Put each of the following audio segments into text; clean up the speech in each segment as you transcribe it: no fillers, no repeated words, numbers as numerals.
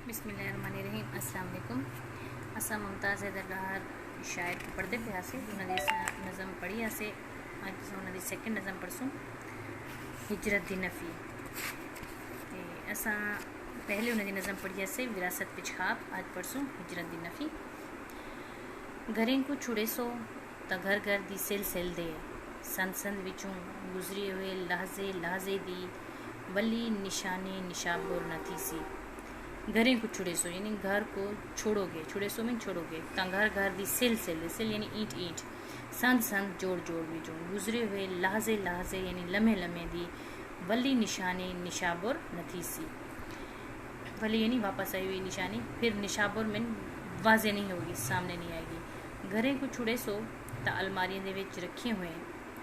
बिस्मिल्लाहिर्रहमानिर्रहीम। अस्सलाम वालेकुम। असा मुमताज़ हैदर शायर के पर्दे पे आसे नज़म पढ़ी आसे आज सेकंड नज़म पढ़सूँ हिजरत दी नफ़ी ते असा पहले उन्हें नज़म पढ़ी आसे विरासत पे छाप आज पढ़सूँ हिजरत दी नफ़ी। घरें को छुड़े सो त घर घर दी सिल सिल दे संद संद विचों गुजरे हुए लहजे लहजे दी वली निशाने निशाबोर नथी सी। घरें को छुड़े सो यानी घर को छोड़ोगे, छुड़े सो में छोड़ोगे, घर घर दी सिल सिल सिल यानी ईंट ईंट, संद संद जोड़ जोड़ भी जो गुजरे हुए लहजे लहजे यानी लम्हे लम्हे दी वली निशाने निशाबोर नथीसी। वली यानी वापस आई हुई निशानी, फिर निशाबोर में वाजे नहीं होगी, सामने नहीं आएगी। घरें को छुड़े सो ता अलमारियां दे विच रखे हुए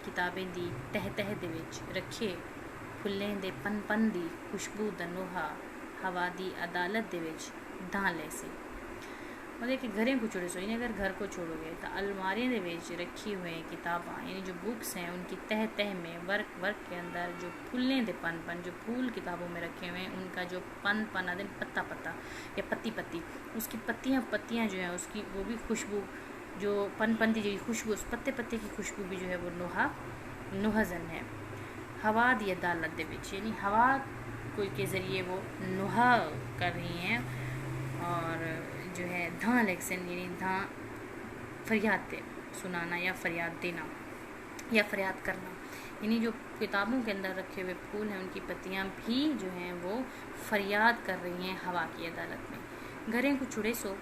किताबें दी तह तह दे विच रखे फुल्लें दे पन पन दी खुशबू दा नोहा हवा दी अदालत दे विच धां लैसे। मतलब कि घरें को छुड़े सो यानी अगर घर को छोड़ोगे तो अलमारियों दे विच रखी हुए किताबां यानी जो बुक्स हैं उनकी तह तह में वर्क वर्क के अंदर जो फुल्लें दे पन पन जो फूल किताबों में रखे हुए हैं उनका जो पन पन आदि पत्ता पत्ता या पत्ती पत्ती उसकी पत्तियाँ पत्तियाँ जो हैं उसकी वो भी खुशबू जो पन पन की जो खुशबू उस पत्ते पत्ते की खुशबू भी जो है वो नुहजन है। हवा दी अदालत दे विच यानी हवा कोई के ज़रिए वो नुहा कर रही हैं और जो है धां लेक्सन यानी धां फरियाद दे सुनाना या फरियाद देना या फरियाद करना यानी जो किताबों के अंदर रखे हुए फूल हैं उनकी पत्तियां भी जो हैं वो फरियाद कर रही हैं हवा की अदालत में। घरें को छुड़े सो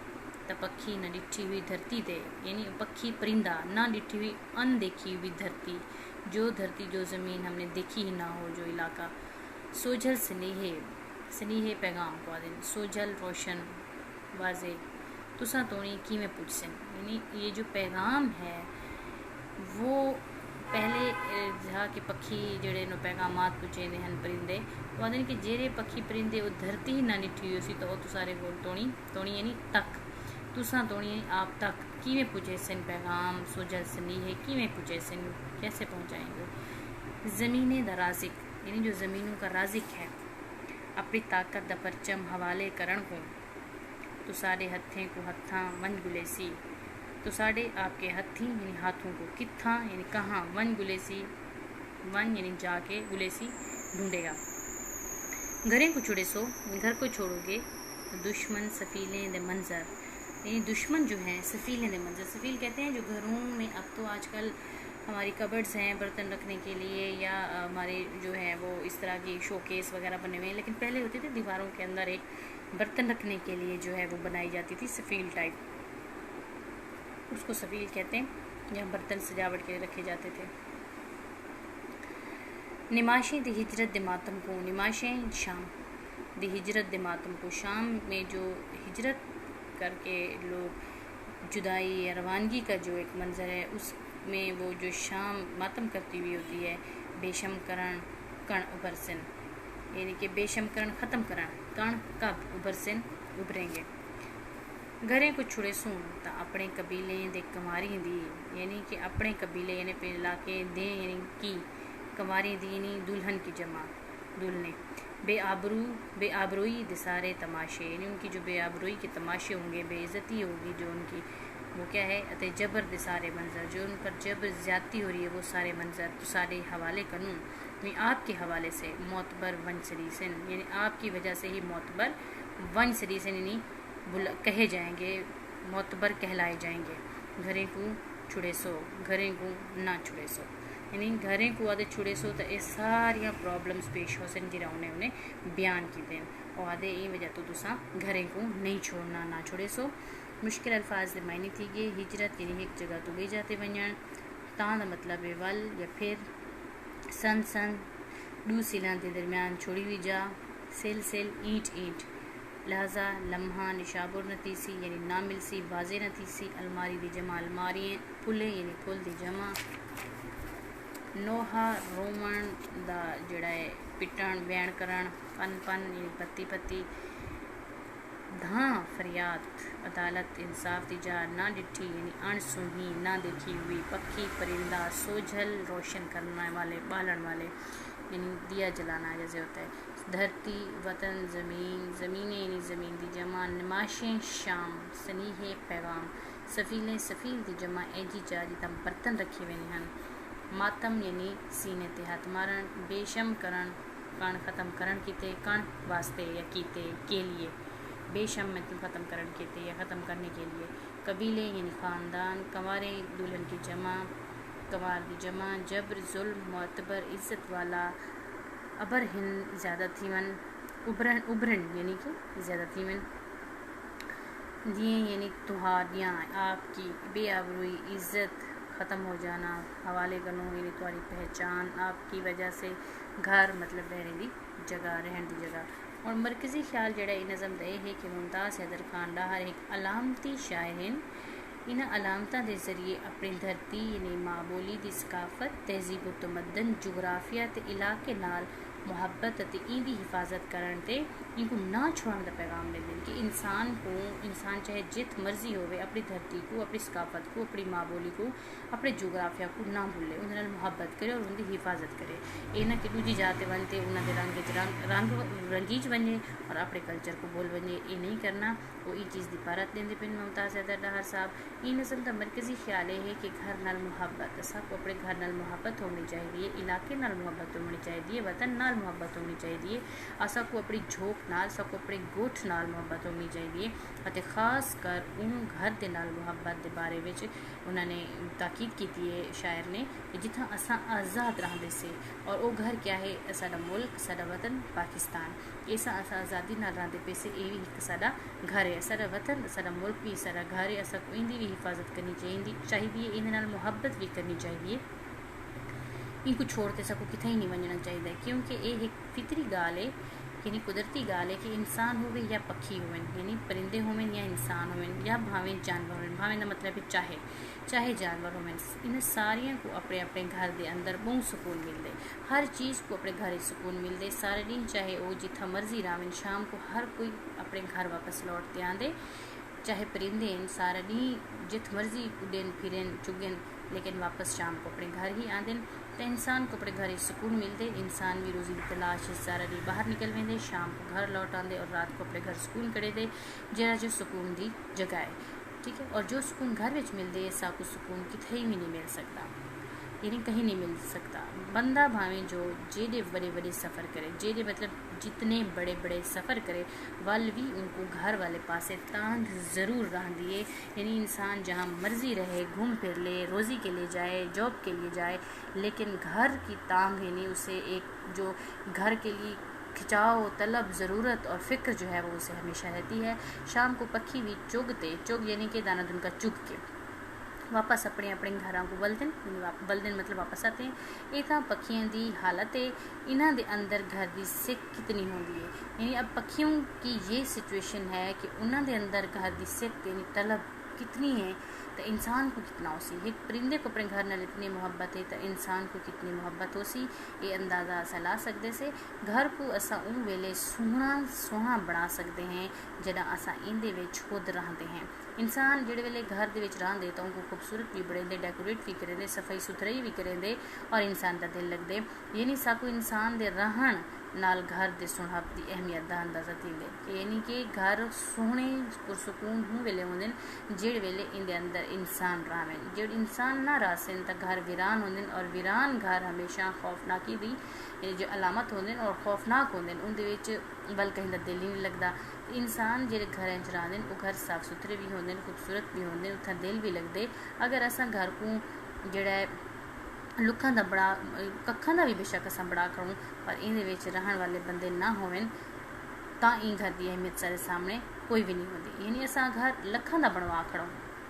त पक्षी न डिठी हुई धरती दे यानी पक्षी परिंदा ना डिठी हुई अनदेखी हुई धरती जो ज़मीन हमने देखी ही ना हो जो इलाका सोझल स्नेहे पैगाम को आदि सोझल रोशन वाजे तुसा तोणी की में पूछसन यानी ये जो पैगाम है वो पहले जहाँ के पक्षी जड़े नो पैगामात पूछे हन परिंदे तो आदि कि जेरे पक्षी परिंदे वो धरती ही ना निठी हुई सी तो वो तुसारे बोल तोणी तोणी यानी तक तुसा तोणी आप तक की में पूछे सन पैगाम सोझल स्नेहे की में पूछे सन कैसे पहुँचाएंगे। ज़मीने दराजिक यानी जो ज़मीनों का राजिक है अपनी ताकत द परचम हवाले करण को तो साढ़े हथें को हत्था वन गुलेसी तो साढ़े आपके हथी यानी हाथों को कित्था यानी कहाँ वन गुलेसी वन यानी जाके गुलेसी ढूंढेगा। घरें को छुड़े सो घर को छोड़ोगे तो दुश्मन सफीले दे मंजर यानी दुश्मन जो हैं सफीले दे मंजर सफील कहते हैं जो घरों में अब तो आजकल हमारी कबर्ड्स हैं बर्तन रखने के लिए या हमारे जो है वो इस तरह की शोकेस वगैरह बने हुए हैं, लेकिन पहले होते थे दीवारों के अंदर एक बर्तन रखने के लिए जो है वो बनाई जाती थी सफ़ील टाइप, उसको सफ़ील कहते हैं जहाँ बर्तन सजावट के लिए रखे जाते थे। निमाशें दी हिजरत दे मातम को निमाशें शाम दी हिजरत दे मातम को शाम में जो हिजरत करके लोग जुदाई या रवानगी का जो एक मंजर है उस में वो जो शाम मातम करती हुई होती है बेशम करण कण उबरसन यानी कि बेशम करण ख़त्म करण कण कब उबरसन उभरेंगे। घरें को छुड़े सूं तो अपने कबीले दे कमारी दी यानी कि अपने कबीले यानी पे इलाके दे यानी की कमारी दी यानी दुल्हन की जमा दुल्हने बेआबरूई दिसारे तमाशे यानी उनकी जो बेआबरूई के तमाशे होंगे बेइज्जती होगी जो उनकी वो क्या है अते जबर दे सारे मंजर जो उन पर जबर ज़्यादती हो रही है वो सारे मंजर तो सारे हवाले करूँ यानी आपके हवाले से मोतबर वन सरीसन यानी आपकी वजह से ही मोतबर वन सरीसन यानी कहे जाएंगे मोतबर कहलाए जाएंगे। घरें को छुड़े सो घरें को ना छुड़े सो यानी घरें को आदे छुड़े सो तो ये सारिया प्रॉब्लम्स पेश हो सन जिरा उन्हें बयान की दें और आदे ये वजह तो तुसा घरें को नहीं छोड़ना ना छुड़े सो। मुश्किल अल्फाज मायने थी गए हिजरत यानी एक जगह तो गई जाते वञण तां दा मतलब है वल या फिर सन सन दू सिलां के दरमियान छोड़ी हुई जा सिल सिल ईंट ईंट लहजा लम्हा निशाबुर नतीसी यानी ना मिलसी वाजे नतीसी अलमारी दी जमा अलमारी फुले यानी फुल दी जमा नोहा रोमन दा जड़ा है पिटण बैण करण पन पन यानी पत्ती पत्ती धां फरियाद अदालत इंसाफ दी जा ना डिठी यानी अणसुनी ना देखी हुई पक्षी परिंदा सोझल रोशन करने वाले बालन वाले यानी दिया जलाना जैसे होता है धरती, वतन, ज़मीन, ज़मीनें यानी ज़मीन दी जमा, नमाशें शाम, सनीहे पैगाम, सफ़ीलें सफ़ील दी जमा ऐजी चा जितां बर्तन रखे हुए हैं। मातम यानी सीने ते हथ मारन, बेशम करन कण ख़त्म करन कीते, कण वास्ते या कीते के लिए, बेशम मतलब ख़त्म करन कीते या ख़त्म करने के लिए। कबीले यानी ख़ानदान, कंवारें दुल्हन की जमा, कंवार की जमा, जबर जुल्म मोतबर इज़्ज़त वाला, अबर हिन ज़्यादा थीवन, उभरन उभरन यानी कि ज़्यादा थीवन, दिए यानी तुहारियाँ आपकी, बेआबरूई इज़्ज़त ख़त्म हो जाना, हवाले करनो यानी तुम्हारी पहचान, आपकी वजह से, घर मतलब रहने की जगह, रहने की जगह। और मरकज़ी ख्याल जड़ा नज़म का है कि मुमताज़ हैदर खान डाहर एक अलामती शायर हैं। इन्हां अलामतां दे जरिए अपनी धरती यानी माँ बोली की सकाफत, तहजीब व तमद्दन, जुगराफिया ते इलाके नाल मुहब्बत ते इंदी हिफाजत करन ते इनको ना छोड़न का पैगाम देते हैं कि इंसान चाहे जित मर्जी होवे अपनी धरती को, अपनी सकाफत को, अपनी माँ बोली को, अपने जुगराफिया को ना भूले, उन्हें मुहब्बत करे और उनकी हिफाजत करे। ये ना कि दूजी जाते बनते उन्होंने रंग रंगीज बने और अपने कल्चर को बोल बने, ये नहीं करना। वो ये चीज़ की पारत देंगे पिन मुमताज़ हैदर डाहर साहब। ये नज़म का मरकज़ी ख्याल है कि घर नाल मुहब्बत, सबको अपने घर नाल मुहब्बत होनी चाहिए, इलाके नाल मुहब्बत होनी चाहिए, वतन नाल मुहब्बत होनी चाहिए, और सबको अपनी झोंक नाल, सबको अपने गोठ नाल मुहब्बत होनी चाहिए। और खास कर उन घर के नाल मुहब्बत के बारे में उन्होंने ताकीद की है शायर ने कि जिथा असा आज़ाद रहते से, और वो घर क्या है, साडा मुल्क, साडा वतन पाकिस्तान, ऐसा असा आज़ादी नाल रहते पे से ये भी एक साडा घर है, साडा वतन, साडा मुल्क भी साडा घर है। असा को इंदी भी हिफाजत करनी चाहिए, इन नाल मुहब्बत भी करनी चाहिए। इनको छोड़ते सबको कितना ही नहीं बनना चाहिए, क्योंकि ये एक फितरी गाल है यानी कुदरती गाल है कि इंसान होवे या पक्षी होवे, यानी परिंदे होवे या इंसान होवे या भावें जानवर होवे, भावें का मतलब है चाहे जानवर होवे, इन सारिया को अपने अपने घर के अंदर बहुत सुकून मिलते, हर चीज़ को अपने घर सुकून मिलते सारे दिन, चाहे वो जिथा मर्जी रावें, शाम को हर कोई अपने घर वापस लौटते आंदे, चाहे परिंदे सारा दिन जित मर्जी उड़न फिरन चुगन, लेकिन वापस शाम को अपने घर ही आते। तो इंसान को अपने घर ही सुकून मिलते, इंसान भी रोज़ी की तलाश सारा दिन बाहर निकल वेंदे, शाम को घर लौट आते और रात को अपने घर सुकून करे दे, जरा जो सुकून की जगह है, ठीक है। और जो सुकून घर में मिलते ऐसा को सुकून कितने भी नहीं मिल सकता, यानी कहीं नहीं मिल सकता। बंदा भावें जो जेडे बड़े बड़े सफ़र करे, जेडे मतलब जितने बड़े बड़े सफ़र करे, वल भी उनको घर वाले पासे तांग ज़रूर रहती है, यानी इंसान जहाँ मर्जी रहे, घूम फिर ले, रोज़ी के लिए जाए, जॉब के लिए जाए, लेकिन घर की तांग यानी उसे एक जो घर के लिए खिंचाव, तलब, ज़रूरत और फ़िक्र जो है वो उसे हमेशा रहती है। शाम को पक्षी भी चुग यानी कि दाना दिन का चुग के वापस अपने अपने घरों को बलदन मतलब वापस आते हैं। ये था पक्षियों की हालत है, इन्हों के अंदर घर की सिक कितनी होती है, यानी अब पक्षियों की ये सिचुएशन है कि उन्होंने अंदर घर की सिक यानी तलब कितनी है, तो इंसान को कितना हो सी, एक परिंदे को अपने घर नाल इतनी मुहब्बत है तो इंसान को कितनी मुहब्बत हो सी, ये अंदाज़ा असा ला सकते से। घर को असा उन वेले सोहना बना सकते हैं जदा असा इंदे विच खुद रहते हैं। इंसान जिहड़े वेले घर दे विच रहंदे तो उनको खूबसूरत भी बड़ेंदे, डेकोरेट भी करेंदे, सफाई सुथराई भी करेंदे और इंसान का दिल लगदे, यानी साकू इंसान दे रहन नाल घर दे सुहाब की अहमियत का अंदाज़ा थींदे, यानी कि घर सोहने पुरसकून हूँ वेले होंदे जिहड़े वेले इंदे अंदर इंसान रावें, जो इंसान ना रासें तो घर वीरान होंदे, और वीरान घर हमेशा खौफनाकी दी जो अलामत होंदे और खौफनाक होंदे, उनदे विच बल कहीं का दिल ही नहीं लगता। इंसान जिहड़े घरें च रहिंदे वो घर साफ सुथरे भी होंदे, खूबसूरत भी होंदे, उत्थां दिल भी लगदे। अगर असां घर को जिहड़ा लुखां दा बड़ा कक्खां दा भी बेशक असां बड़ा करूँ पर इहदे विच रहन वाले बंदे ना होवन तां ई घर की अहमियत सारे सामने कोई भी नहीं होती, यानी असां घर लखां दा बनवा खड़ो,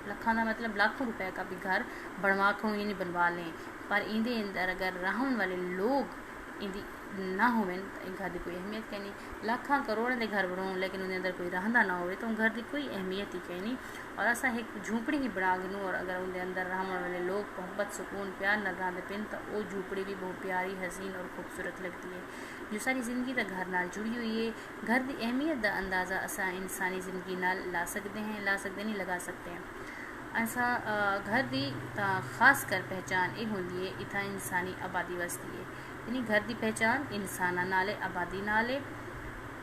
लखां दा मतलब लाखों रुपए का भी घर बनवा खड़ो यानी बनवा लें, पर इहदे अंदर अगर रहन वाले लोग इंदी ना होवन तो घर की कोई अहमियत कहीं नहीं। लाखां करोड़ों के घर बनाओ लेकिन उनके अंदर कोई रहंदा ना हो तो घर की कोई अहमियत ही कहीं नहीं। और असा एक झूंपड़ी ही बना गनूँ और अगर उनके अंदर रहने वाले लोग मोहब्बत सुकून प्यार न रहते पिन तो वो झूंपड़ी भी बहुत प्यारी, हसीन और खूबसूरत लगती है। जो सारी ज़िंदगी तो घर नाल जुड़ी हुई है, घर की अहमियत का अंदाज़ा असा इंसानी ज़िंदगी नाल ला सकते नहीं लगा सकते हैं। ऐसा घर की ख़ास कर पहचान ये होंगी है इतना इंसानी आबादी वसती है, यानी घर की पहचान इंसाना नाल है, आबादी नाल है।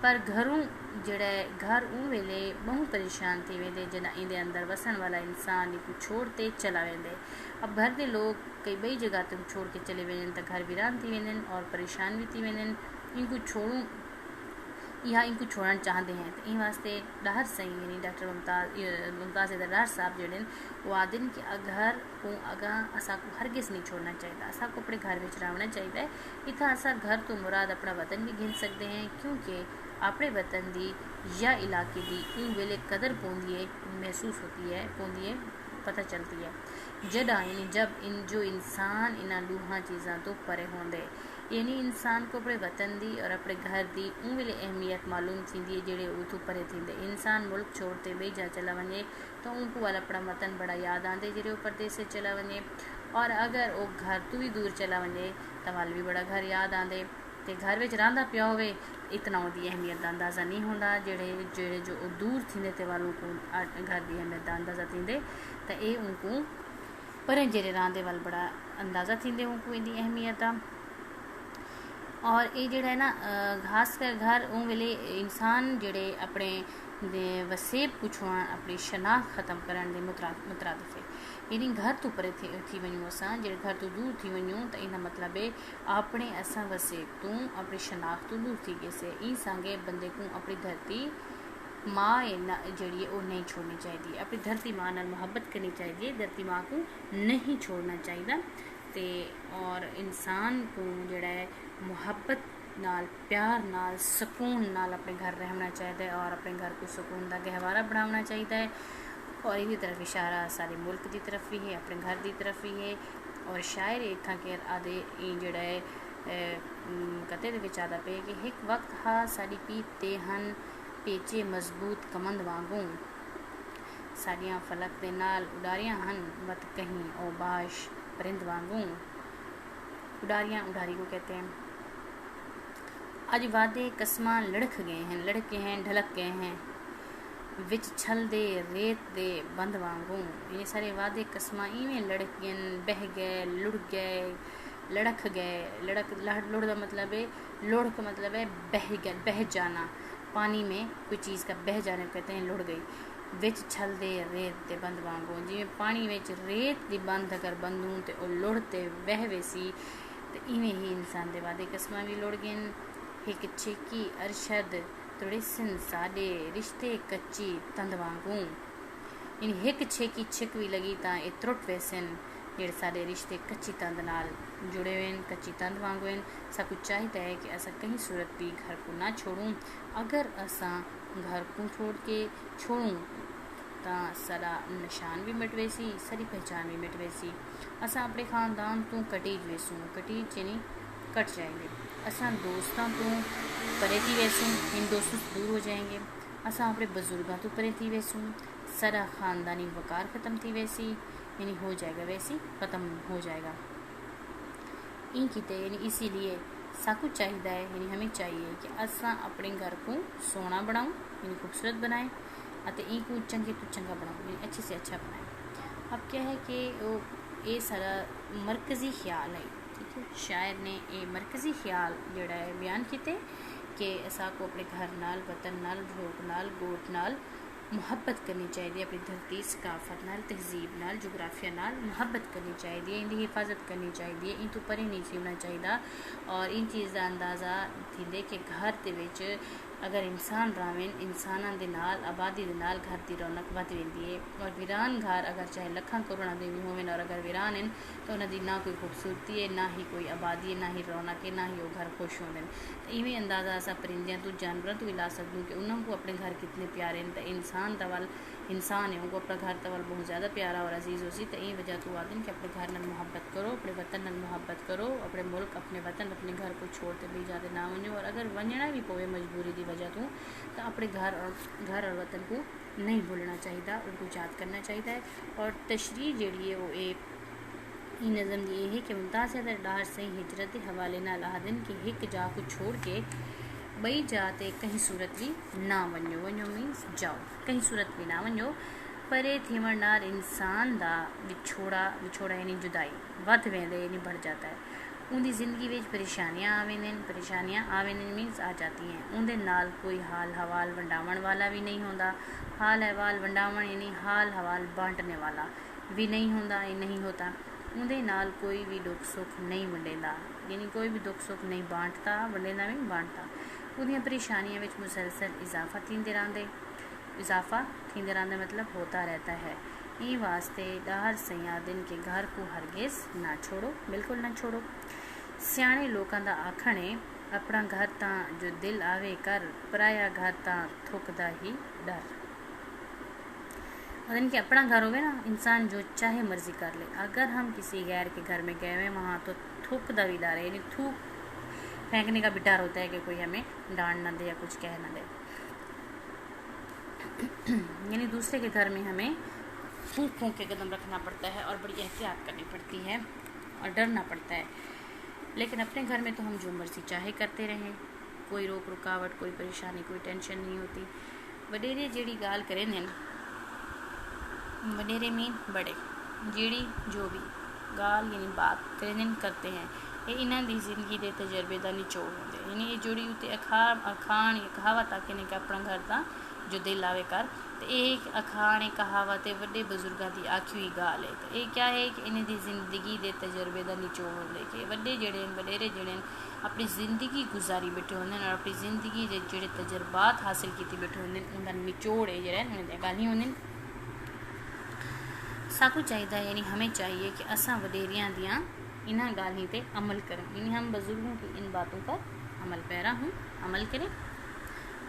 पर घरों जड़ा घर उन वेले बहु परेशान थी वेंदे जना इंदे अंदर वसन वाला इंसान इनको छोड़ते चला वेंदे। अब घर के लोग कई बई जगह तुम छोड़ के चले वेंदन तो घर वीरान थी वेंदन और परेशान भी थी वेंदन। इनको छोड़ूं या इनको छोड़ना चाहते हैं तो इन वास्ते डाहर सही यानी डॉक्टर मुमताज़ हैदर डाहर साहब जड़े वो आदन कि घर को अगा असा को हरगिज़ नहीं छोड़ना चाहिए, असा को अपने घर में रहना चाहिए। इतना असा घर तो मुराद अपना वतन भी गिन सकते हैं, क्योंकि अपने वतन की या इलाके की इन वेले कदर पौंदी है, महसूस होती है, पौंदी है, पता चलती है जदा यानी जब इन जो इंसान इन्होंने दूहा चीज़ों तो परे होंदे। यानी इंसान को अपने वतन की और अपने घर की उन वेले अहमियत मालूम थी है जोड़े उतो परे थींदे। इंसान मुल्क छोड़ते बई जा चला वने तो उनको वाल अपना वतन बड़ा याद आते जो परदेस से चला वने, और अगर वो घर तो भी दूर चला वने तो वाल भी बड़ा घर याद आते। तो घर में रहा पिया हो इतना वो अहमियत का अंदाज़ा नहीं होता, जोड़े जो दूर थींदे तो वालों को घर की अहमियत का अंदाज़ा थींदे तो ये उनको पर जेरे रहंदे वाल बड़ा अंदाज़ा थींदे उनको इनकी अहमियत का। और ये जोड़ा है ना खास कर घर उन वेले इंसान जोड़े अपने वसेब पुछण अपनी शनाख्त ख़त्म करने के मुतरादिफ है। यानी घर तो परे थी वनूँ असां जो घर तो दूर थी वनूँ तो इन मतलब है अपने असां वसेब तो अपनी शनाख्त तो दूर थी गए। ई संगे बंदे को अपनी धरती माँ जड़ी है वो नहीं छोड़नी चाहिए, अपनी धरती माँ नाल मुहब्बत करनी चाहिए, धरती माँ को नहीं छोड़ना चाहिए। तो और इंसान को जड़ा है मुहब्बत नाल प्यार नाल सुकून नाल अपने घर रहना चाहिए और अपने घर को सुकून का गहवारा बनाना चाहिए। और इसी तरफ इशारा सारे मुल्क की तरफ भी है, अपने घर की तरफ भी है। और शायर इतना के आदे जड़ा है कते दे आता पे कि एक वक्त हा साड़ी पीते हन पेचे मजबूत कमंद वांगू, साड़ियाँ फलक दे नाल उडारियाँ हन वत कहीं ओ बाश परिंद वांगू। उडारियाँ उडारी को कहते हैं। आज वादे कसमां लड़ख गए हैं, लड़के हैं ढलक गए हैं, विच छल दे रेत दे बंद वांगू। ये सारे वादे कसमां इवें लड़क गए, बह गए, लुढ़ गए, लड़ख गए। लुढ़ का मतलब है लुढ़ का मतलब है बह जाना, पानी में कोई चीज़ का बह जाने को कहते हैं लुढ़ गई। विच छल दे रेत दे बंद वांगू, जिमें पानी में रेत की बंद अगर बंदूं तो लुढ़ते बह वेसी, तो इवें ही इंसान दे वादे कसमां भी लुढ़ गए। एक छेकी अरशद तुड़े सिन साडे रिश्ते कच्ची तंद वांगू। इन एक छेकी छिक भी लगी तो ये त्रुट वैसन जेड़े साडे रिश्ते कच्ची तंद नाल जुड़े हुए हैं, कच्ची तंद वांगू हैं। सब कुछ चाहिए है कि असा कहीं सूरत भी घर को ना छोड़ूं। अगर असा घर को छोड़ के छोड़ूं तो सारा निशान भी मिट वैसी, सारी पहचान भी मिट वैसी। असा अपने खानदान तो कटीज वैसूँ, कटीज यानी कट जाएंगे। असा दोस्तों तो परे थी वैसूँ, इन दोस्तों से दूर हो जाएंगे। असा अपने बुजुर्गों तो परे थी वैसूँ, सारा ख़ानदानी वकार ख़त्म थी वैसी, यानी हो जाएगा वैसी ख़त्म हो जाएगा। इन किते यानी इसीलिए साकू चाहिए है, यानी हमें चाहिए कि असा अपने घर को सोना बनाऊँ, यानी खूबसूरत बनाएं, अते ई को चंगे तो चंगा बनाओ, यानी अच्छे से अच्छा बनाएं। अब क्या है कि वो ये सारा मरकज़ी ख्याल है, ठीक है। शायर ने ये मरकज़ी ख्याल जोड़ा है बयान किते कि असा को अपने घर नाल वतन नाल रोक नाल गोट नाल मुहब्बत करनी चाहिए, अपनी धरती सकाफत नाल तहजीब नाल जोग्राफिया नाल मुहब्बत करनी चाहिए, इनकी हिफाजत करनी चाहिए, इन तो परे नहीं होना चाहिए। और इन चीज़ का अंदाज़ा थी कि घर के विच अगर इंसान रावें, इंसाना दे नाल आबादी दे नाल घर की रौनक वध वेंदी है। और वीरान घर अगर चाहे लखां करोड़ां दे भी होवें और अगर वीरान हैं तो उन्होंने ना कोई खूबसूरती है, ना ही कोई आबादी है, ना ही रौनक है, ना ही वो घर खुश होंगे। तो इवें अंदाज़ा असा परिंदियां तो जानवरों तो भी ला सकूँ कि उन्होंने अपने घर कितने प्यारे हैं। तो इंसान तवल इंसान है उनको अपना घर तवल बहुत ज़्यादा प्यारा और अजीज़ हो सी। तो ये वजह तो आदमी कि अपने घर नाल मुहब्बत करो, अपने वतन नाल मुहब्बत करो, अपने मुल्क अपने वतन अपने घर को छोड़ते भी ज़्यादा ना वनो। और अगर वंजना भी पवे मजबूरी की वजह तो अपने घर और वतन को नहीं भूलना चाहिए, उनको याद करना चाहिए। और तशरीह जी वो नज़म ये है कि मुमताज़ हैदर डाहर से हिजरत के हवाले नाल आदन कि एक जा को छोड़ के बई जाते कहीं सूरत भी ना वनो, वनो मीन्स जाओ, कहीं सूरत भी ना वनो। परे थीवण नाल इंसान दा विछोड़ा यानी जुदाई वध वेंदे यानी बढ़ जाता है। उनकी जिंदगी विच परेशानियां आवेंदन मीनस आ जाती हैं। उनके नाल कोई हाल हवाल वंडावन वाला भी नहीं होता। हाल हवाल वंडावन यानी हाल हवाल बांटने वाला भी नहीं होता, ये नहीं होता। उनके नाल कोई भी दुख सुख नहीं वंडेंदा, यानी कोई भी दुख सुख नहीं बांटता, वंडेंदा भी बांटता। उनकी परेशानियों में मुसलसल इजाफा थींदे रहंदे मतलब होता रहता है। ई वास्ते डहर सयां दिन के घर को हरगिज़ ना छोड़ो, बिल्कुल ना छोड़ो। सियाणे लोगों का आखण है अपना घर तां जो दिल आवे कर, पराया घर तां थुकदा ही डर। और इनके अपना घर होवे ना, इंसान जो चाहे मर्जी कर ले। अगर हम किसी गैर के घर में गए हुए वहाँ तो थूकदा भी डर है, यानी थूक फेंकने का भी डर होता है कि कोई हमें डांट ना दे या कुछ कह ना दे। यानी दूसरे के घर में हमें फूंक फूंक के कदम रखना पड़ता है और बड़ी एहतियात करनी पड़ती है और डरना पड़ता है। लेकिन अपने घर में तो हम जो मर्जी चाहे करते रहें, कोई रोक रुकावट, कोई परेशानी, कोई टेंशन नहीं होती। वडेरे जेड़ी गाल करें दिन, वडेरे मीन बड़े जेड़ी जो भी गाल यानी बात करें दिन करते हैं, ये इन्हों की जिंदगी के तजर्बे का निचोड़ होंगे। यानी ये जुड़ी उत्ते अखाण या कहावत आके ने कि अपना घर का जो दिल आवे कर, तो एक अखाण एक कहावत है वड्डे बुजुर्गों की आखी हुई गाल है। तो ये क्या है कि इन्हें दी जिंदगी के तजर्बे का निचोड़ होंगे कि वड्डे जड़े वडेरे जड़े अपनी जिंदगी गुजारी बैठे होंगे और अपनी जिंदगी के जोड़े तजर्बात हासिल किए बैठे होंगे, उनका निचोड़ है जरा उन्हें गाली होंगे। साकू चाहिए यानी हमें चाहिए कि असा वडेरियां दियाँ इन्ह गाली पे अमल करें, यानी हम बुजुर्गों की इन बातों पर अमल करें।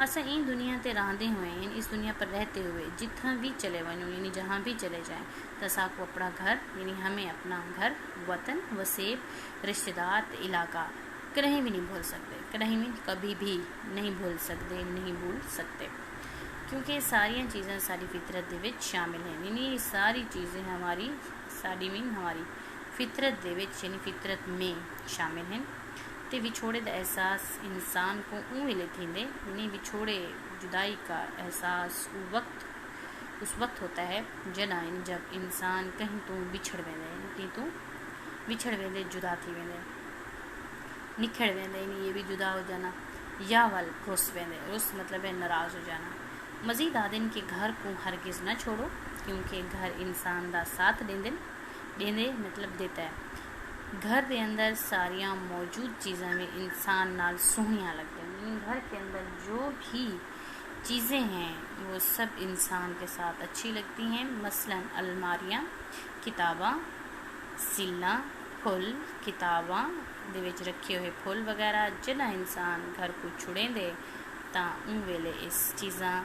असा इन दुनिया ते रहते हुए, यानी इस दुनिया पर रहते हुए जितना भी चले वनूँ, यानी जहाँ भी चले जाएँ, तो साकू अपना घर यानी हमें अपना घर, वतन, वसेब, रिश्तेदार, इलाका कहीं भी नहीं भूल सकते, कहीं भी कभी भी नहीं भूल सकते, क्योंकि सारिया चीज़ें सारी फितरत दे विच शामिल हैं। यानी ये सारी चीज़ें हमारी फितरत दे विच यानी फितरत में शामिल हैं। तो विछोड़े का एहसास इंसान को वेले थींदे, यानी विछोड़े जुदाई का एहसास उस वक्त होता है जब इंसान कहीं तो बिछड़ वेंदे, जुदा थी वेंदे, निखड़ वेंदे, यानी ये भी जुदा हो जाना, या वल रुस वेंदे, रुस मतलब है नाराज़ हो जाना। मज़ीद आदिन के घर को हरगिज़ न छोड़ो, क्योंकि घर इंसान का साथ देंदे मतलब देता है। घर के अंदर सारिया मौजूद चीज़ों में इंसान नाल सोहनियाँ लगते हैं। घर के अंदर जो भी चीज़ें हैं वो सब इंसान के साथ अच्छी लगती हैं। मसलन अलमारियाँ, किताबां, सिल्ला, फुल, किताबां दे विच रखे हुए फुल वगैरह, जिन्हें इंसान घर को छुड़ेंदे तां उन वेले इस चीज़ां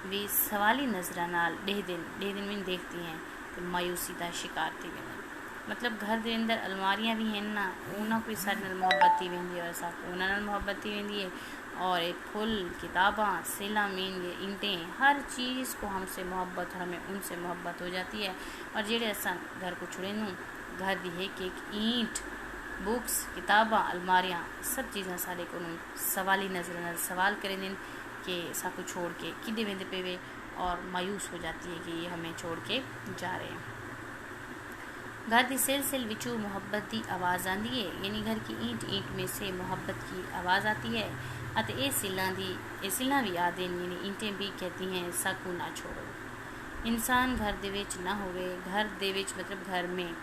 भी सवाली नज़र नाल डे दिन में देखती हैं तो मायूसी का शिकार थी वेंदे। मतलब घर के अंदर अलमारियाँ भी हैं ना, उन्होंने कोई सारे नाल मोहब्बत थी वेंदी है और साथ उन्होंने मोहब्बत थी वेंदी है, और एक फुल, किताबां, सिला, मीन, ये ईंटें, हर चीज़ को हमसे मोहब्बत, हमें उनसे मोहब्बत हो जाती है। और जेड़े असा घर को छुड़े नूँ, घर की एक ईंट, बुक्स, किताबां, अलमारियाँ, सब चीज़ें सारे को सवाली नज़र नाल सवाल करें कि साकू छोड़ के किदे वेंदे पेवे, और मायूस हो जाती है कि ये हमें छोड़ के जा रहे हैं। घर की सिल विचू मोहब्बत की आवाज़ आती है, यानी घर की ईंट में से मोहब्बत की आवाज़ आती है। अते ये सिल्लां भी आदि यानी ईंटें भी कहती हैं साकू ना छोड़ो। इंसान घर दे विच ना होवे, घर दे विच मतलब घर में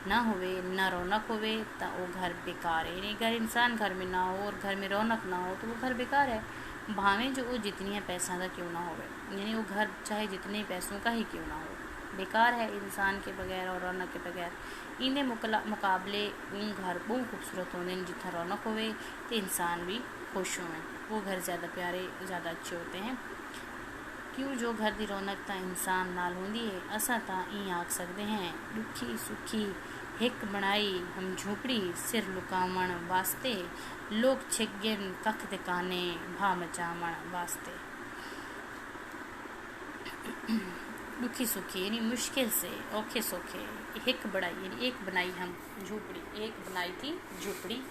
ना होवे, ना रौनक होवे तो वो घर बेकार है। यानी अगर इंसान घर में ना हो और घर में रौनक ना हो तो वो घर बेकार है, भावें जो वो जितनी पैसा का क्यों ना होवे, यानी वो घर चाहे जितने पैसों का ही क्यों ना हो, बेकार है इंसान के बगैर और रौनक के बगैर। इन्हें मुकाबले उन घर बहुत खूबसूरत होने जितना रौनक होवे तो इंसान भी खुश होवें, वो घर ज़्यादा प्यारे, ज़्यादा अच्छे होते हैं। क्यों जो घर की रौनक तो इंसान नाल होंदी है। असा तो ई आख सकते हैं, दुखी सुखी हिक बनाई हम झोपड़ी, सिर लुकावण वास्ते, लोग छिगन कख दे काने, भा मचावण वास्ते। दुखी सुखी यानी मुश्किल से, औखे सौखे, हिक बनाई यानी एक बनाई हम झोपड़ी, एक बनाई थी झोपड़ी,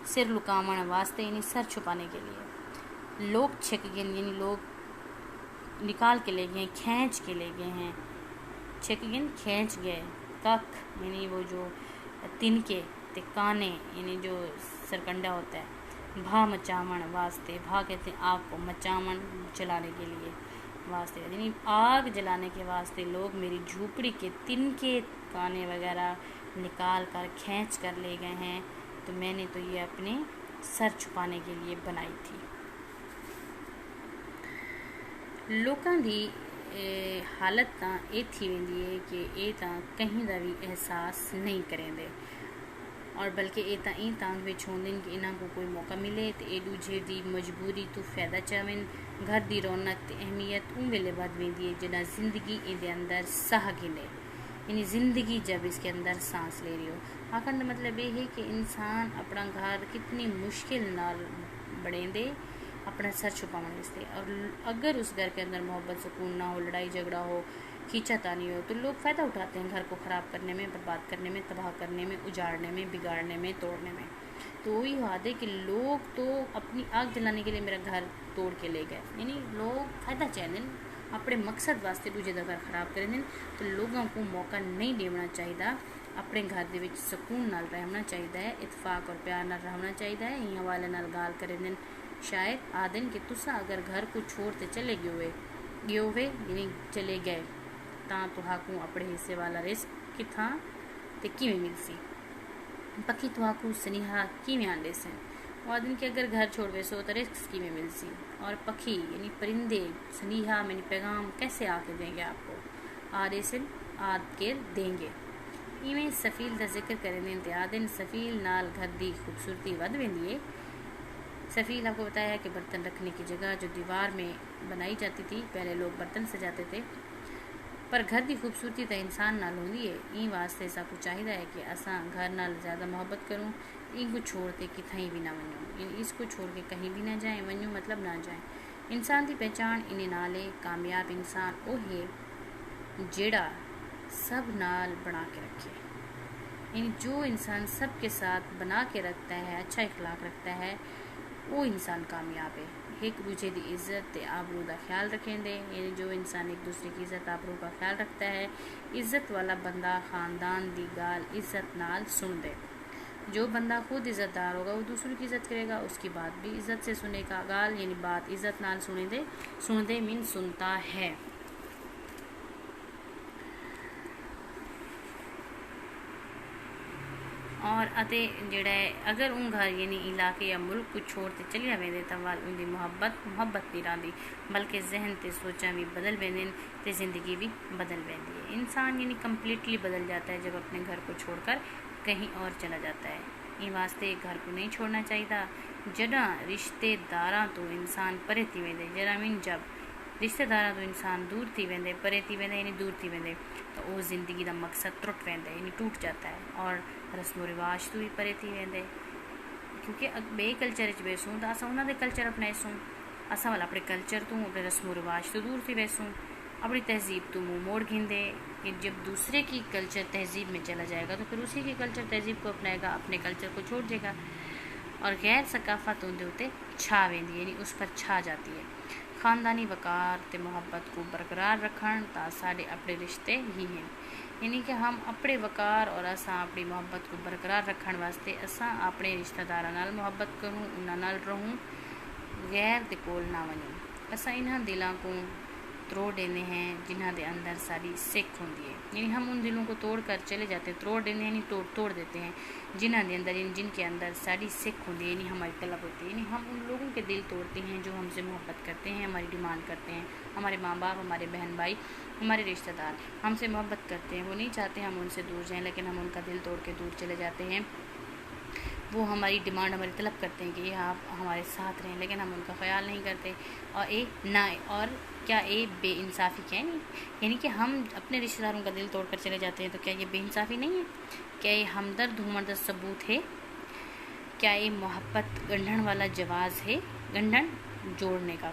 सिर लुकावण वास्ते यानी सर छुपाने के लिए, लोग छिक गए यानी लोग निकाल के ले गए, खींच के ले गए हैं, छिक गए खींच गए, कख यानी वो जो तिनके ते काने यानी जो सरकंडा होता है, भा मचावन वास्ते, भा कहते हैं आग को, मचावन जलाने के लिए वास्ते, यानी आग जलाने के वास्ते लोग मेरी झूपड़ी के तिनके काने वगैरह निकाल कर खींच कर ले गए हैं। तो मैंने तो ये अपने सर छुपाने के लिए बनाई थी। लोगों दी हालत तां ये थी वेंदी है कि ये तां कहीं दा भी एहसास नहीं करेंदे, और बल्कि ये तां ई तांग विच होंदे कि इन्हां को कोई मौका मिले तो ये दूजे दी मजबूरी तो फ़ायदा चावन। घर दी रौनक ते अहमियत उन वेले वध वेंदी है जिन्ना जिंदगी इहदे अंदर साह गिने, यानी ज़िंदगी जब इसके अंदर सांस ले रही हो। आखिर का मतलब ये है कि इंसान अपना घर कितनी मुश्किल नाल बनेंदे अपना सर छुपाने वास्ते, और अगर उस घर के अंदर मोहब्बत सुकून ना हो, लड़ाई झगड़ा हो, खींचातानी हो, तो लोग फ़ायदा उठाते हैं घर को ख़राब करने में, बर्बाद करने में, तबाह करने में, उजाड़ने में, बिगाड़ने में, तोड़ने में। तो वही बात है कि लोग तो अपनी आग जलाने के लिए मेरा घर तोड़ के ले गए, यानी लोग फ़ायदा चाहते अपने मकसद वास्ते दूजे का घर खराब करें। तो लोगों को मौका नहीं देना चाहिए, अपने घर दे विच सुकून नाल रहना चाहिए, इतफाक और प्यार नाल रहना चाहिए। इन हवाले नाल गाल करें शायद आदन कि तुसा अगर घर को छोड़ते चले गए हुए यानी चले गए तां तुहाकू अपने हिस्से वाला रिस्क किथां ते किवें मिलसी। पखी तुहाकू स्नेहा किवें आंदे से, आदन कि अगर घर छोड़ वैसो तो रिस्क किवें मिलसी, और पखी यानी परिंदे स्नेहा यानी पैगाम कैसे आके देंगे आपको, आदे से आद के देंगे। इवें सफील का जिक्र करें आदन सफील नाल घर दी खूबसूरती वध वेंदी है। सफ़ील आपको बताया है कि बर्तन रखने की जगह जो दीवार में बनाई जाती थी, पहले लोग बर्तन सजाते थे, पर घर की खूबसूरती तो इंसान नाल होंदी है। ई वास्ते सबको चाहिए है कि असा घर नाल ज़्यादा मोहब्बत करूँ, इनको छोड़ के किथाई भी ना वनूँ, इसको छोड़ के कहीं भी ना जाए, वनूँ मतलब ना जाए। इंसान की पहचान इन्हें नाले कामयाब इंसान वो है जेड़ा सब नाल बना के रखे, यानी जो इंसान सब के साथ बना के रखता है, अच्छा इखलाक रखता है, वो इंसान कामयाब है। एक दूसरे की इज्जत ते आबरू का ख्याल रखें दे, यानी जो इंसान एक दूसरे की इज्जत आबरू का ख्याल रखता है, इज्जत वाला बंदा ख़ानदान दी गाल इज्जत नाल सुन दे। जो बंदा खुद इज्जतदार होगा वो दूसरों की इज्जत करेगा, उसकी बात भी इज्जत से सुनेगा। गाल यानी बात इज्जत नाल सुन दे मीन सुनता है। और अते जेड़ा है अगर उन घर यानी इलाके या मुल्क को छोड़ते चलिया वेंदे तो वाल उनकी मुहब्बत नहीं रही, बल्कि जहन ते सोचा भी बदल वेंदे ते ज़िंदगी भी बदल वेंदी है। इंसान यानी कम्प्लीटली बदल जाता है जब अपने घर को छोड़कर कहीं और चला जाता है। इन वास्ते घर को नहीं छोड़ना चाहिए। जड़ा रिश्तेदार तो इंसान परे थी वेंदे, जड़ा मीन जब रिश्तेदार तो इंसान दूर थी वेंदे, परे थी वेंदे यानी दूर थी वेंदे, तो वो ज़िंदगी का मकसद टुट वेंदा यानी टूट जाता है, और रस्मो रिवाज तो भी परे थी वेंदे। क्योंकि बे कल्चर वेसूँ तो अस उन्होंने कल्चर अपनाईसूँ, अस वाल अपने कल्चर तो अपने रस्मो रिवाज तो दूर थी वैसूँ, अपनी तहजीब तो मुँह मोड़ घिंदे। कि जब दूसरे की कल्चर तहजीब में चला जाएगा तो फिर उसी की कल्चर तहजीब को अपनाएगा, अपने कल्चर को छोड़ देगा, और गैर सकाफत उनके उत्ते छा वेंदी यानी उस पर छा जाती है। ख़ानदानी वकार ते मुहब्बत को बरकरार रखण ता साडे अपने रिश्ते ही हैं, यानी कि हम अपने वकार और असा अपनी मुहब्बत को बरकरार रखण वास्ते असा अपने रिश्तेदारां नाल मुहब्बत करूँ, उन्हां नाल रहूँ, गैर दे कोल ना वनूँ। असा इन्हां दिलों को तोड़ देने हैं जिन्हां दे अंदर सारी सिख होंदी है, यानी हम उन दिलों को तोड़ कर चले जाते हैं, तोड़ देने यानी तोड़ देते हैं जिन्हां दे अंदर जिनके अंदर सारी सिख होंदी है, यानी हमारी तलब होती है। यानी हम उन लोगों के दिल तोड़ते हैं जो हमसे मोहब्बत करते हैं, हमारी डिमांड करते हैं। हमारे माँ बाप, हमारे बहन भाई, हमारे रिश्तेदार हमसे मोहब्बत करते हैं, वो नहीं चाहते हम उनसे दूर जाएँ, लेकिन हम उनका दिल तोड़ के दूर चले जाते हैं। वो हमारी डिमांड, हमारी तलब करते हैं कि ये आप हमारे साथ रहें, लेकिन हम उनका ख्याल नहीं करते। और क्या ये बेइंसाफ़ी क्या नहीं, यानी कि हम अपने रिश्तेदारों का दिल तोड़कर चले जाते हैं, तो क्या ये बेइंसाफ़ी नहीं है? क्या ये हमदर्द हुमदर्द सबूत है? क्या ये मोहब्बत गंढन वाला जवाज़ है, गंढन जोड़ने का?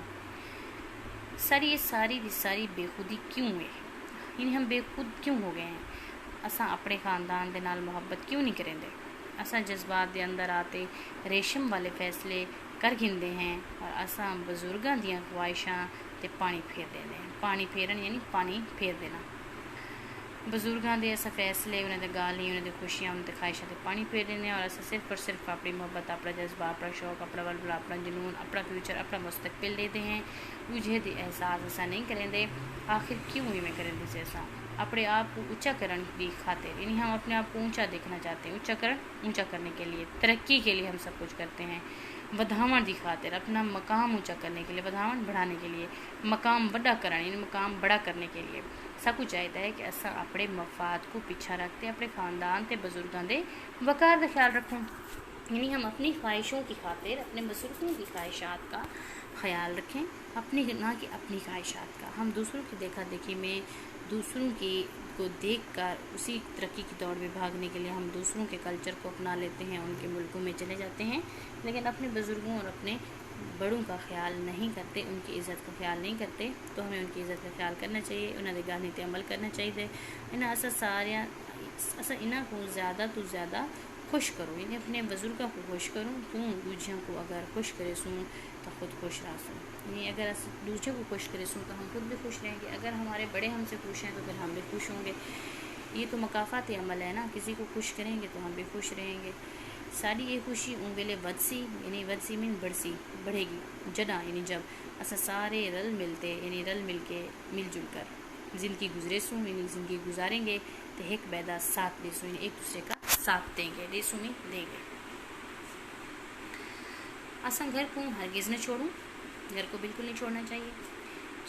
सर ये सारी बेखुदी क्यों है, यानी हम बेखुद क्यों हो गए हैं? असा अपने ख़ानदान के नाल मुहब्बत क्यों नहीं करेंगे? असा जज्बात के अंदर आते रेशम वाले फैसले कर गिनते हैं, और असा बजुर्गों दियां ख्वाहिशां ते पानी फेर देने। पानी फेरन यानी पानी फेर देना। बजुर्गों के अस फैसले उन्होंने गाल ही उन्होंने खुशियां उन्होंने ख्वाहिशां पानी फेर देने और अस सिर्फ और सिर्फ अपनी मोहब्बत अपना जज्बा अपना शौक अपना वलवला अपना जुनून अपना फ्यूचर अपना मुस्तकबिल देते हैं तुझे एहसास ऐसा नहीं करेंगे। आखिर क्यों इवें करेंगे से ऐसा अपने आप को ऊँचा करने की खातिर, यानी हम अपने आप को ऊँचा देखना चाहते हैं, ऊँचा करने के लिए, तरक्की के लिए हम सब कुछ करते हैं, वधावन की खातिर, अपना मकाम ऊँचा करने के लिए, वधावन बढ़ाने के लिए, मकाम बड़ा करने यानी मकाम बड़ा करने के लिए सब कुछ चाहिए है कि अस अपने मफाद को पीछा रखते अपने खानदान के बजुर्गों के वकार का ख्याल रखूँ, यानी हम अपनी ख्वाहिशों की खातिर अपने बुजुर्गों की ख्वाहिशात का ख्याल रखें, अपनी ना कि अपनी ख्वाहिशात का। हम दूसरों की देखा देखी में दूसरों की को देखकर उसी तरक्की की दौड़ में भागने के लिए हम दूसरों के कल्चर को अपना लेते हैं, उनके मुल्कों में चले जाते हैं, लेकिन अपने बुजुर्गों और अपने बड़ों का ख्याल नहीं करते, उनकी इज़्ज़त का ख्याल नहीं करते। तो हमें उनकी इज़्ज़त का ख्याल करना चाहिए, उन्होंने गाने पर अमल करना चाहिए। इन्हें अस इन्हों को ज़्यादा तो ज़्यादा खुश करो, यानी अपने बुजुर्गों को खुश करूँ तू दूजियों को अगर खुश करे सूँ तो खुद खुश रह सूँ, यानी अगर अस दूसरे को खुश करे सूँ तो हम खुद भी खुश रहेंगे। अगर हमारे बड़े हमसे खुश हैं तो फिर हम भी खुश होंगे। ये तो मकाफाती अमल है ना, किसी को खुश करेंगे तो हम भी खुश रहेंगे। साड़ी ये खुशी उन वेले वदसी, यानी वदसी मीन बढ़सी बढ़ेगी जदा, यानी जब अस सारे रल मिलते यानी रल मिल के मिलजुल कर ज़िंदगी गुजरे सूँ, यानी ज़िंदगी गुजारेंगे तो एक बैदा साथ दे सूँ, एक दूसरे का साथ देंगे, देसू में देंगे। असा घर को हरगिज़ न छोड़ूं, घर को बिल्कुल नहीं छोड़ना चाहिए।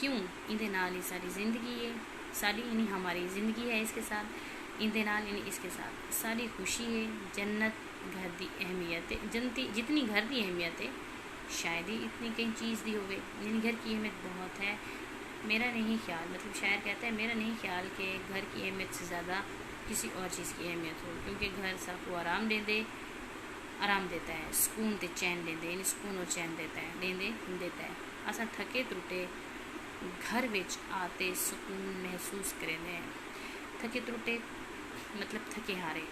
क्यों? इंदे नाल ही सारी ज़िंदगी है, सारी यानी हमारी ज़िंदगी है, इसके साथ इंदे नाल यानी इसके साथ सारी खुशी है। जन्नत घर की अहमियत है, जनती जितनी घर की अहमियत है शायद ही इतनी कई चीज़ दी होवे, यानी घर की अहमियत बहुत है। मेरा नहीं ख्याल, मतलब शायर कहता है मेरा नहीं ख्याल कि घर की अहमियत से ज़्यादा किसी और चीज़ की अहमियत हो, क्योंकि घर सबको आराम देता है, सुकून ते चैन देते, यानी सुकून और चैन देता है। असा थके त्रुटे घर विच आते सुकून महसूस करेंगे हैं। थके त्रुटे मतलब थके हारे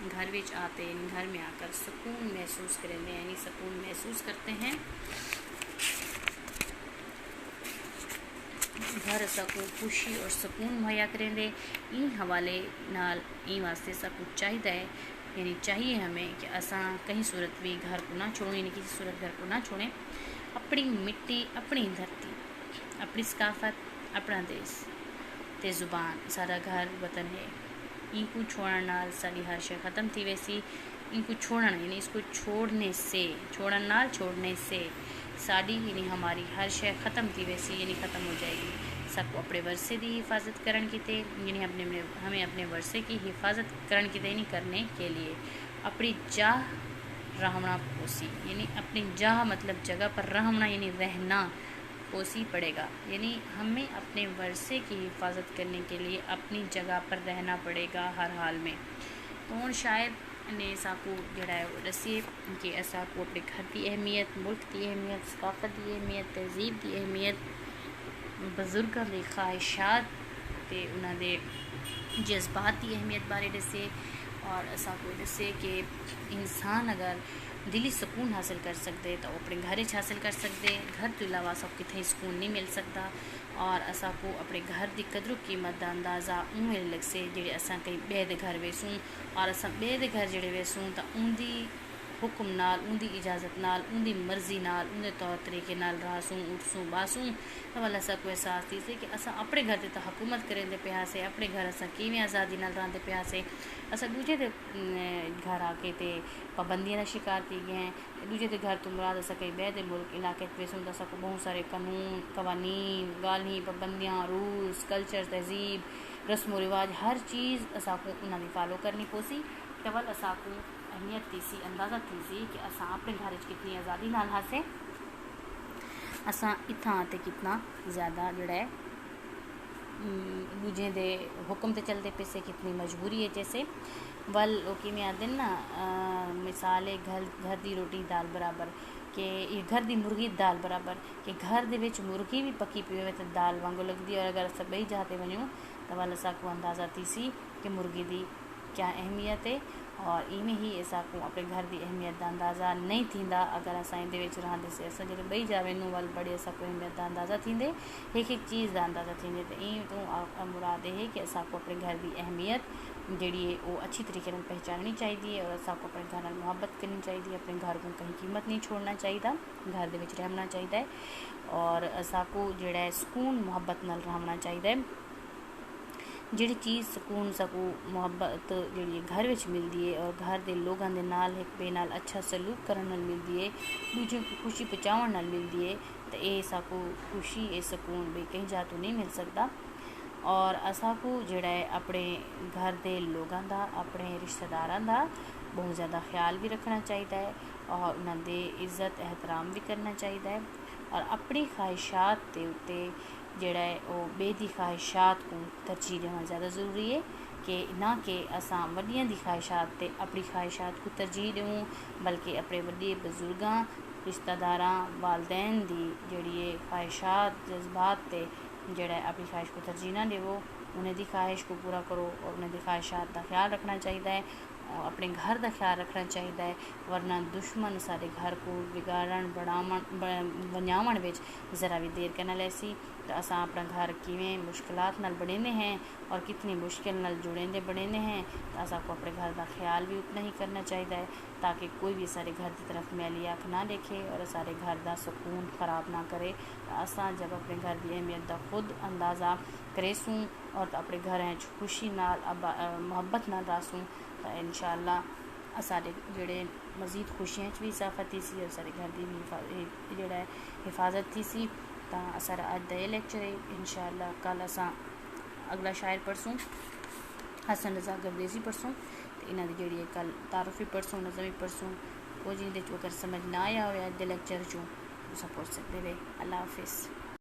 घर विच आते यानी घर में आकर सुकून महसूस करेंगे, यानी सुकून महसूस करते हैं। घर सबको खुशी और सुकून मुहैया करेंगे। इन हवाले नाल इन वास्ते सब कुछ चाहिए है, यानी चाहिए हमें कि असा कहीं सूरत भी घर को ना छोड़ें, यानी किसी सूरत घर को ना छोड़ें। अपनी मिट्टी अपनी धरती अपनी सकाफत अपना देश ते जुबान सारा घर वतन है। इनको छोड़ने नाल सारी हर शय ख़त्म थी वैसी। इनको छोड़ना यानी इसको छोड़ने से साड़ी यानी हमारी हर शय ख़त्म थी वैसी, यानी ख़त्म हो जाएगी। सबको अपने वर्षे की हिफाजत करने की थे, यानी हमें अपने वर्षे की हिफाजत करने की थे, करने के लिए अपनी जाह रहना पोसी, यानी अपनी जाह मतलब जगह पर रहना यानी रहना पोसी पड़ेगा, यानी हमें अपने वर्षे की हिफाजत करने के लिए अपनी जगह पर रहना पड़ेगा हर हाल में। तो हूँ शायद ने साकू जड़ा है दसिए कि असा को अपने घर की अहमियत, मुल्क की अहमियत, सकाफत की अहमियत, तहजीब की अहमियत, बजुर्गों की ख्वाहिशात ते उन्होंने जज्बात की अहमियत बारे दसे, और असा को दसे कि इंसान अगर दिली सुकून हासिल कर सकते तो अपने घर हासिल कर सकते, घर तो अलावा सब कितने सुकून नहीं मिल सकता। और असा को अपने घर की कदर कीमत का अंदाज़ा उमें लग से जे अस कहीं बे दे घर वेसूँ, और अस बे दे घर जे वेसूँ तो उनकी हुक्म नाल, उनकी इजाज़त नाल, उनकी मर्जी नाल, उनके तौर तरीके नाल रहसूँ उठसूँ बासूँ, तो वाल असा को एहसास थी से कि अस अपने घर तो हुकूमत करेंदे पिया से, अपने घर अस किवें आज़ादी नाल रहंदे पिया से, अस दूजे दे घर आके ते पाबंदियां का शिकार थी गए हैं। दूजे के घर तो मुराद अस कहीं बे दे मुल्क इलाके वेसूँ तो अस बहुत सारे कानून कवानीन गाली पाबंदियां रूल्स कल्चर तहजीब रस्म रिवाज हर चीज़ असा को उन्होंने फॉलो करनी पोसी। तो वाल असा को अहमियत थी सी, अंदाज़ा थी सी कि अस अपने घर कितनी आज़ादी नाल हासे, अस इत्थां आते कितना ज़्यादा जड़ा है दूजे दे हुक्म ते चलते पे से कितनी मजबूरी है। जैसे वल ओके में आते ना मिसाल है घर दी रोटी दाल बराबर, कि घर दी मुर्गी दाल बराबर, कि घर दे विच मुर्गी भी पकी पी हो तो दाल वांगू लगती, और अगर अस बई जाते वनूँ तो वल असा को अंदाज़ा थी सी कि मुर्गी दी क्या अहमियत है और इवें ही असांखे अपने घर की अहमियत का अंदाज़ा नहीं थींदा अगर असां इहदे विच रहंदासीं। असां जॾहिं ॿई जावेनूं वल बड़े असांखे अहमियत का अंदाज़ा थींदे, एक एक चीज़ का अंदाज़ा थींदे। तो ईं तो मुराद है कि असांखे अपने घर की अहमियत जिहड़ी है वो अच्छी तरीके नाल पहचाननी चाहिए और असांखे अपने घर नाल मुहब्बत करनी चाहिए। अपने घर को कहीं कीमत नहीं छोड़ना चाहिए, घर दे विच रहना चाहिए और असांको जिहड़ा है सुकून मुहब्बत नाल रहना चाहिए। जिहड़ी चीज़ सुकून सकू मुहब्बत जिहड़ी घर विच मिलती है और घर के लोगों के नाल एक बे नाल अच्छा सलूक करन नाल मिलती है, दूजे को खुशी पहुँचाउण नाल मिलती है, तो ये साकू खुशी ये सुकून भी कहीं जा तो नहीं मिल सकता। और असांको जिहड़ा है अपने घर के लोगों का अपने रिश्तेदारों का बहुत ज़्यादा ख्याल भी रखना चाहिए है और उन्होंने इज़्ज़त एहतराम भी करना चाहिए है और अपनी ख्वाहिशात के उत्ते जिहड़ा है वो बे दी ख्वाहिशात को तरजीह देना ज़्यादा ज़रूरी है कि ना कि असां वड्डियां दी ख्वाहिशात ते अपनी ख्वाहिशात को तरजीह देऊँ, बल्कि अपने वड्डे बजुर्गां रिश्तेदारां वालदैन दी जिहड़ी है ख्वाहिशात जज्बात ते जिहड़ा है अपनी ख्वाहिश को तरजीह ना देवो, उन्हें दी ख्वाहिश को पूरा करो और उन्हें दी ख्वाहिशात का ख्याल रखना चाहिए है और अपने घर का ख्याल रखना चाहिए है। वरना दुश्मन सारे घर को बिगाड़न वञावण विच ज़रा भी देर करना लैसी। तो असां अपना घर किवें मुश्किलात नाल बनेंदे हैं और कितनी मुश्किल नाल जुड़ेंदे बनेंदे हैं, तो असां को अपने घर का ख्याल भी उतना ही करना चाहिए है ताकि कोई भी सारे घर की तरफ मैली आँख ना देखे और सारे घर का सुकून ख़राब ना करे। तो असां जब अपने घर की अहमियत का खुद अंदाज़ा करेसूँ और अपने घर खुशी नाल मुहब्बत नाल रासूँ, तो इंशाअल्लाह सारे जिहड़े मज़ीद खुशियां भी इजाफा थी सी और सारे घर की भी जिहड़ा है हिफाजत थी सी। तो सारा अज का लेक्चर है। इंशाअल्लाह कल असां अगला शायर पढ़सूँ, हसन रज़ा गर्देज़ी पढ़सूँ। तो इन्हां दी जिहड़ी है कल तारुफ भी पढ़सूँ, नज़म भी पढ़सूँ। वो जिंदे अगर समझ ना आया हो अज के लेक्चर चों तुसीं पुछ सकदे वे। अल्लाह हाफिज़।